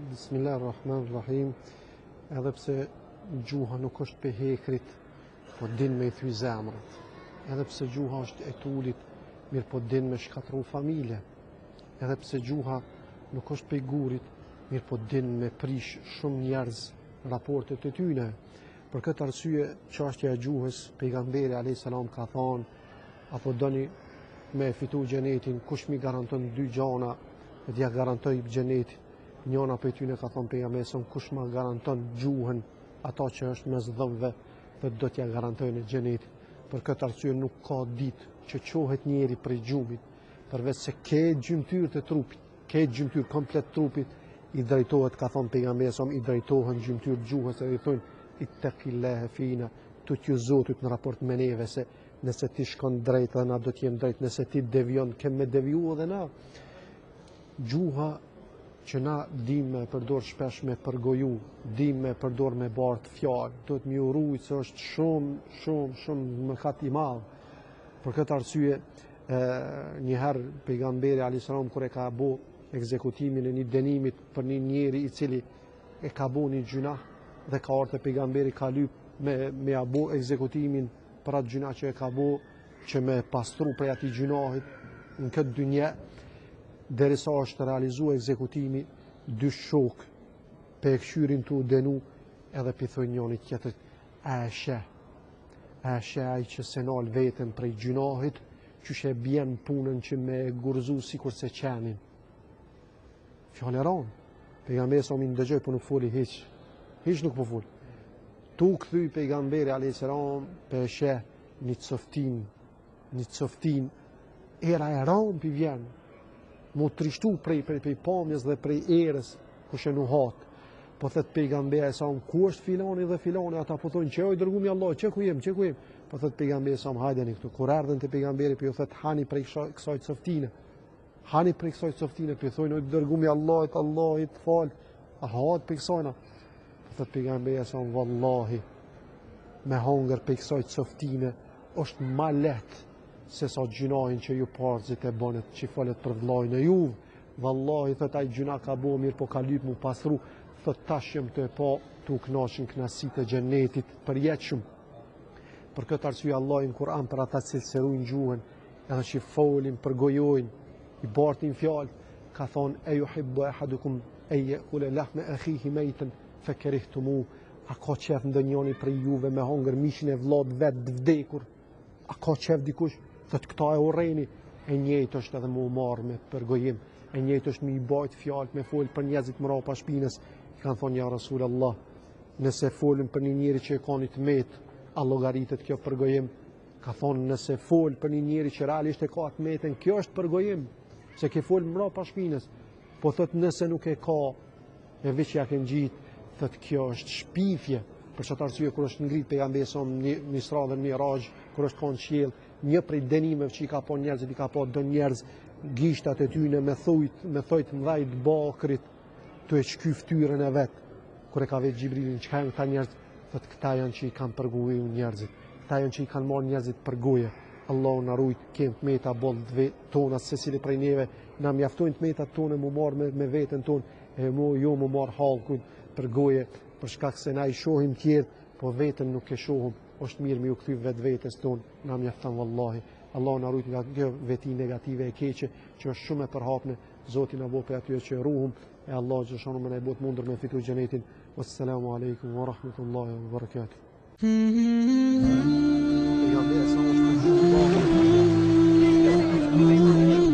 Bismillahirrahmanirrahim. Edhe pse gjuha nuk është pe hekrit, po din me i thy zemrat. Edhe pse gjuha është e tulit, mirë po din me shkatru familje. Edhe pse gjuha nuk është pe gurit, mirë po din me prish shumë njerëz raportet e tyne. Për këtë arsye, çështja e gjuhës, pejgamberi alayhis salam ka thonë, apo doni me fitu xhenetin, kush mi garanton dy gjana, dhe t'ja garantoj xhenetin. Njëna për tyne ka thonë pejgamberi son, kush ma garanton gjuhën, ata që është mes dhëmve, dhe do t'ja garantojnë xhenetin. Për këtë arsye nuk ka ditë që qohet njeri prej gjumit, përveç se ke gjymtyr të trupit, ke gjymtyr komplet trupit, i drejtohet, ka thonë pejgamberi son, i drejtohen gjymtyr gjuhës edhe i thonë, ittaqillaha fina, tutju Zotit në raport me neve, se nëse ti shkon drejt dhe na do t'jem drejt, nëse ti devion, kem me deviju edhe na. Gjuha që na dim me përdor shpesh me përgoju, dim me përdor me bart fjalë, duhet mi urujt se është shumë mëkat i madh. Për këtë arsye, njëherë pejgamberi alayhis salam kur e ka bo ekzekutimin e një dënimit për një njeri i cili e ka bo një gjuna dhe ka ardhur te pejgamberi ka lyp me abo ekzekutimin për atë gjuna që e ka bo, që me pastru prej atij gjunahit në këtë dynje. Derisa është realizuar ekzekutimi, dy shok pe këshyrin tu denu edhe pi thoi njëri tjetrit, a e sheh ai që se nal veten prej gjunahit, qysh e bjen punën që me gurzu sikur se qenin. Fjaleron, pejgamberi sa më ndëgjoj po nuk foli hiç nuk po fol. Tu kthy pejgamberi alayhis salam pe sheh një coftin, era e ron pi vjen. Mu trishtu prej pamjes dhe prej erës kush e nuhat. Po thet pejgamberi sa ku është filani dhe filani, ata po thonë që oj dërgumi Allah, që ku jem. Po thet pejgamberi sa hajdeni këtu. Kur erdhën te pejgamberi po ju thet hani prej kësaj coftine. Hani prej kësaj coftine, po thonë oj dërgumi Allahit fal. A hahet prej kësajna. Po thet pejgamberi sa vallahi me hongër prej kësaj coftine është ma lehtë se sa gjunahin që ju parzit e bonet që falet për vllajën e juve. Vallahi, thot ai gjuna ka bo mirë, po ka lyp mu pasru, thot tashem të e pa, tu knashin knasit e xhenetit përjetshëm. Për këtë arsye Allah në Kur'an për ata që cilësirujnë gjuhën, edhe që folin, përgojojnë, i bartin fjalë, ka thonë, e yuhibbu ahadukum e ya'kula lahma akhihi maytan fakarihtumu. A ka qef ndonjëri prej juve me hongër mishin e vllat vet të vdekur? A ka qef dikush? Thot këta e urrejni, e njëjtë është edhe mu marrë me përgojim, e njëjtë është me i bajt fjalë, me folë për njerëzit mrapa shpinës. I kanë thonë ja Rasulullah, nëse folën për një njeri që e ka një tmet, a llogaritet kjo përgojim? Ka thonë nëse folë për një njeri që realisht e ka tmetën, kjo është përgojim, se ke folë mrapa shpinës. Po thot nëse nuk e ka, e veç ja ke ngjit, thot kjo është shpifje. Për çfarë arsye kur është ngrit pejgamberi sa në Isra dhe Miraj, kur është kanë qiell, një prej dënimeve që i ka pa njerëzit, i ka pa do njerëz gishtat e tyne me thojt mdhajt bakrit të e qky ftyrën e vet. Kur e ka vetë Gjibrilin, çka janë këta njerëz? Thot këta janë që i kanë përgoju njerëzit, këta janë që i kanë marrë njerëzit përgoje. Allahu na rujt, kem tmeta bollë tona secili prej neve, na mjaftojnë tmetat tona mu marrë me veten tonë, e jo mu marrë hallkun përgoje, për shkak se na i shohim tjerë, po veten nuk e shohim. Është mirë me ju kthy vetes tonë, na mjafton vallahi. Allahu na rujt nga kjo veti negative e keqe që është shumë e përhapme. Zoti na bëj për aty që ruhum, e Allah xhashanu më na bëj mundur me fitu xhenetin. Wassalamu alaikum wa rahmatullahi wa barakatuh. Ja,